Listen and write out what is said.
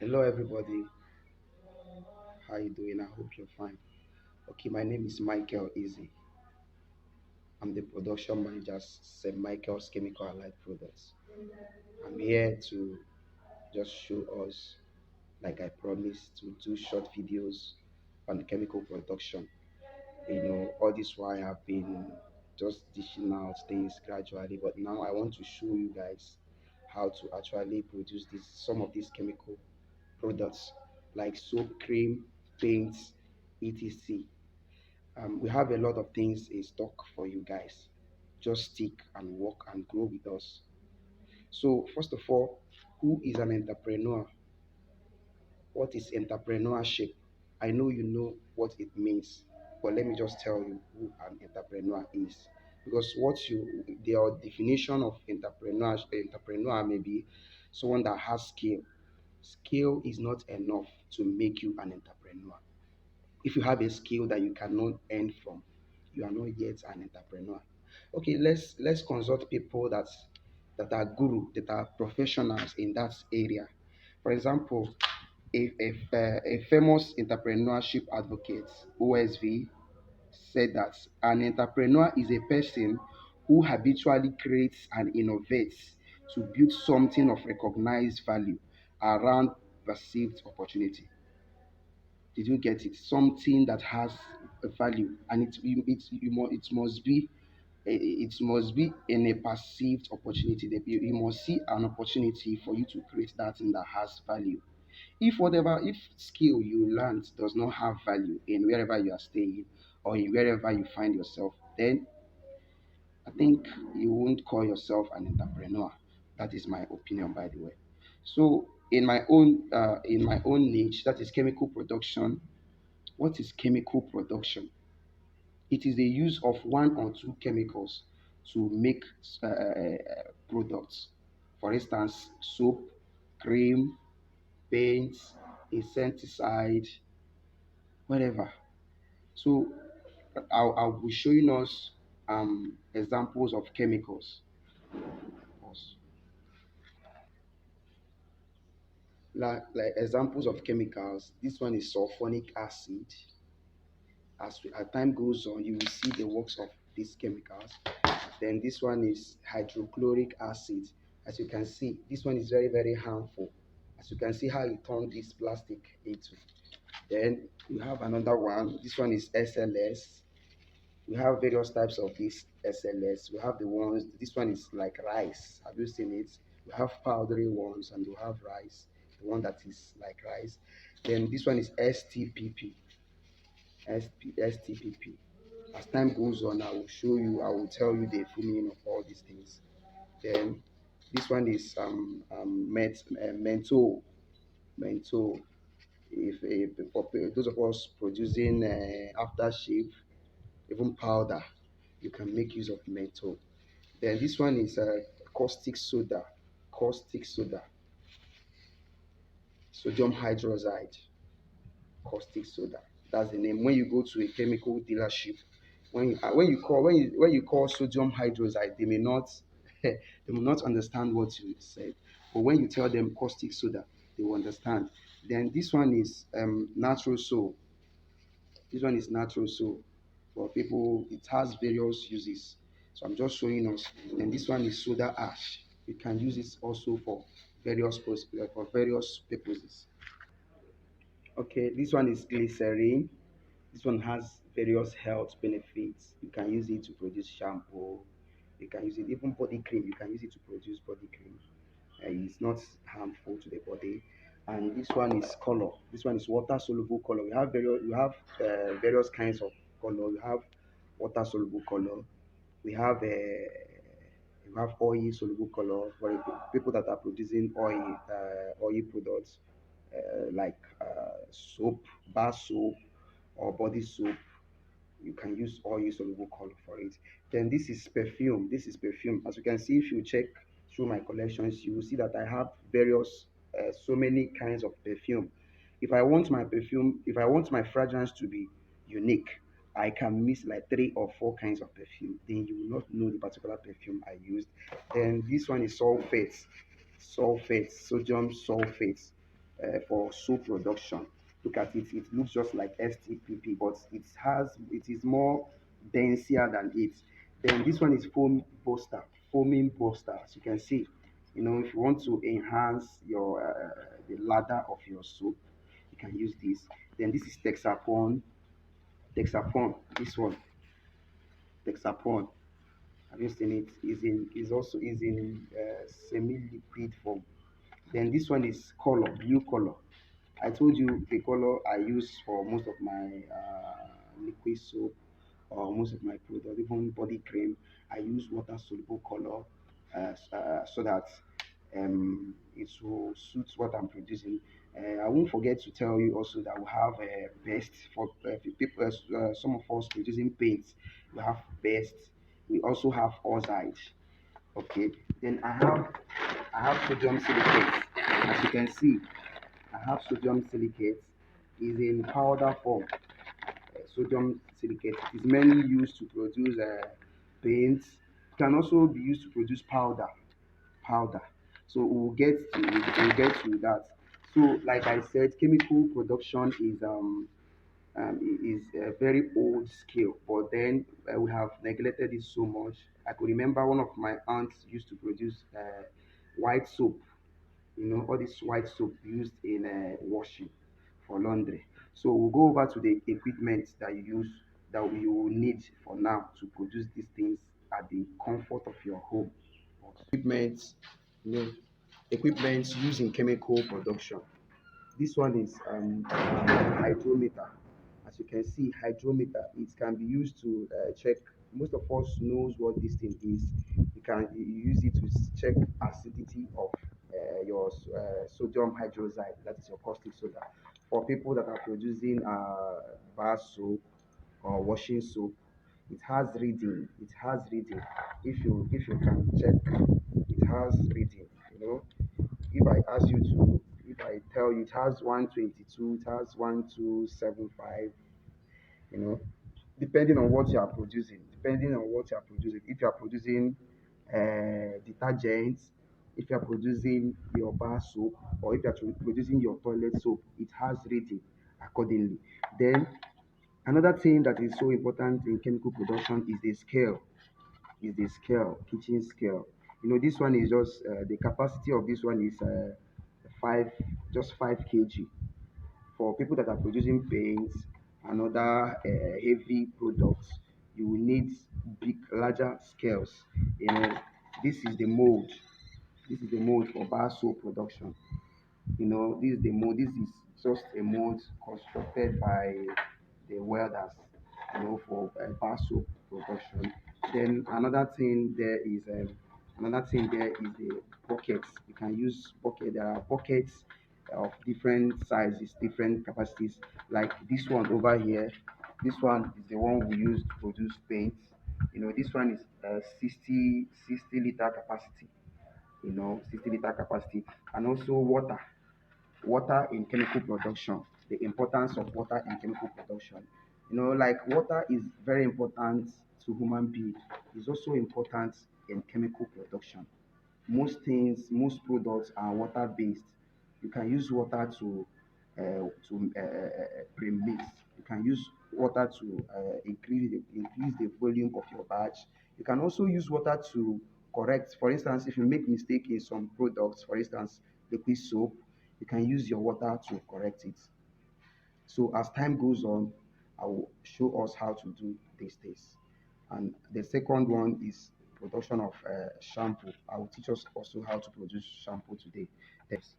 Hello everybody, how you doing? I hope you're fine. Okay, my name is Michael Easy. I'm the production manager at St. Michael's Chemical Allied Products. I'm here to just show us, like I promised, to do short videos on chemical production. All this while I've been just dishing out things gradually, but now I want to show you guys how to actually produce some of these chemical products like soap, cream, paints, etc. We have a lot of things in stock for you guys. Just stick and work and grow with us. So, first of all, who is an entrepreneur? What is entrepreneurship? I know you know what it means, but let me just tell you who an entrepreneur is. Because their definition of entrepreneur may be someone that has skill. Skill is not enough to make you an entrepreneur. If you have a skill that you cannot earn from, you are not yet an entrepreneur. Okay, let's consult people that are guru, that are professionals in that area. For example, a famous entrepreneurship advocate, OSV, said that an entrepreneur is a person who habitually creates and innovates to build something of recognized value around perceived opportunity. Did you get it? Something that has a value, and it must be in a perceived opportunity. That you must see an opportunity for you to create that thing that has value. If skill you learned does not have value in wherever you are staying or in wherever you find yourself, then I think you won't call yourself an entrepreneur. That is my opinion, by the way. So, in my own niche, that is chemical production. What is chemical production? It is the use of one or two chemicals to make products. For instance, soap, cream, paint, insecticide, whatever. So I'll be showing us examples of chemicals. Like examples of chemicals. This one is sulfonic acid. As time goes on, you will see the works of these chemicals. Then this one is hydrochloric acid. As you can see, this one is very, very harmful. As you can see how it turned this plastic into. Then we have another one. This one is SLS. We have various types of this SLS. We have the ones, this one is like rice. Have you seen it? We have powdery ones and we have rice, the one that is like rice. Then this one is STPP. STPP. As time goes on, I will tell you the full meaning of all these things. Then this one is menthol. Menthol. If for those of us producing aftershave, even powder, you can make use of menthol. Then this one is caustic soda. Caustic soda. Sodium hydroxide. Caustic soda. That's the name. When you go to a chemical dealership, when you call sodium hydroxide, they may not they will not understand what you said. But when you tell them caustic soda, they will understand. Then this one is natural soap. This one is natural soap. For people, it has various uses. So I'm just showing us. And this one is soda ash. You can use it also for various purposes. Okay, this one is glycerin. This one has various health benefits. You can use it to produce shampoo. You can use it even body cream. You can use it to produce body cream. It's not harmful to the body. And this one is color. This one is water soluble color. We have various kinds of color. We have water soluble color. We have oil soluble color for people that are producing oil products like soap, bar soap, or body soap. You can use oil soluble color for it. Then this is perfume. This is perfume. As you can see, if you check through my collections, you will see that I have so many kinds of perfume. If I want my fragrance to be unique, I can mix like three or four kinds of perfume. Then you will not know the particular perfume I used. Then this one is sulfates, sodium sulfates. for soap production. Look at it; it looks just like STPP, but it is more denser than it. Then this one is foaming buster. As you can see, if you want to enhance your the ladder of your soap, you can use this. Then this is Texapon. This one, Texapon. Have you seen it? Is in semi-liquid form. Then this one is blue color. I told you the color I use for most of my liquid soap or most of my products, even body cream. I use water soluble color so that it will suit what I'm producing. I won't forget to tell you also that we have best for people. Some of us producing paints, we have best. We also have ozide. Okay. Then I have sodium silicate. As you can see, I have sodium silicate is in powder form. Sodium silicate is mainly used to produce paints. It can also be used to produce powder. So we'll get to that. So like I said, chemical production is a very old skill, but then we have neglected it so much. I could remember one of my aunts used to produce white soap, all this white soap used in washing for laundry. So we'll go over to the equipment that you will need for now to produce these things at the comfort of your home. You know, equipment used in chemical production. This one is hydrometer. As you can see, hydrometer, it can be used to check. Most of us knows what this thing is. You use it to check acidity of your sodium hydroxide, that is your caustic soda. For people that are producing bar soap or washing soap, it has reading. It has reading. If you can check, it has reading. You know, if I tell you it has 122, it has 1275, you know, depending on what you are producing. If you are producing detergents, if you are producing your bar soap, or if you are producing your toilet soap, it has reading accordingly. Then another thing that is so important in chemical production is the scale. Kitchen scale. This one is just the capacity of this one is five, just 5 kg. For people that are producing paints and other heavy products, you will need larger scales. You know, this is the mold. This is the mold for bar soap production. This is the mold. This is just a mold constructed by the welders, for bar soap production. Then another thing there is the buckets. You can use bucket. There are buckets of different sizes, different capacities. Like this one over here. This one is the one we use to produce paint. This one is 60 liter capacity. 60 liter capacity, and also water in chemical production, the importance of water in chemical production. Like water is very important to human being. It's also important in chemical production. Most products are water based. You can use water to premix. You can use water to increase the volume of your batch. You can also use water to correct. For instance, if you make mistake in some products, for instance, liquid soap, you can use your water to correct it. So as time goes on, I will show us how to do these things. And the second one is production of shampoo. I will teach us also how to produce shampoo today. Thanks.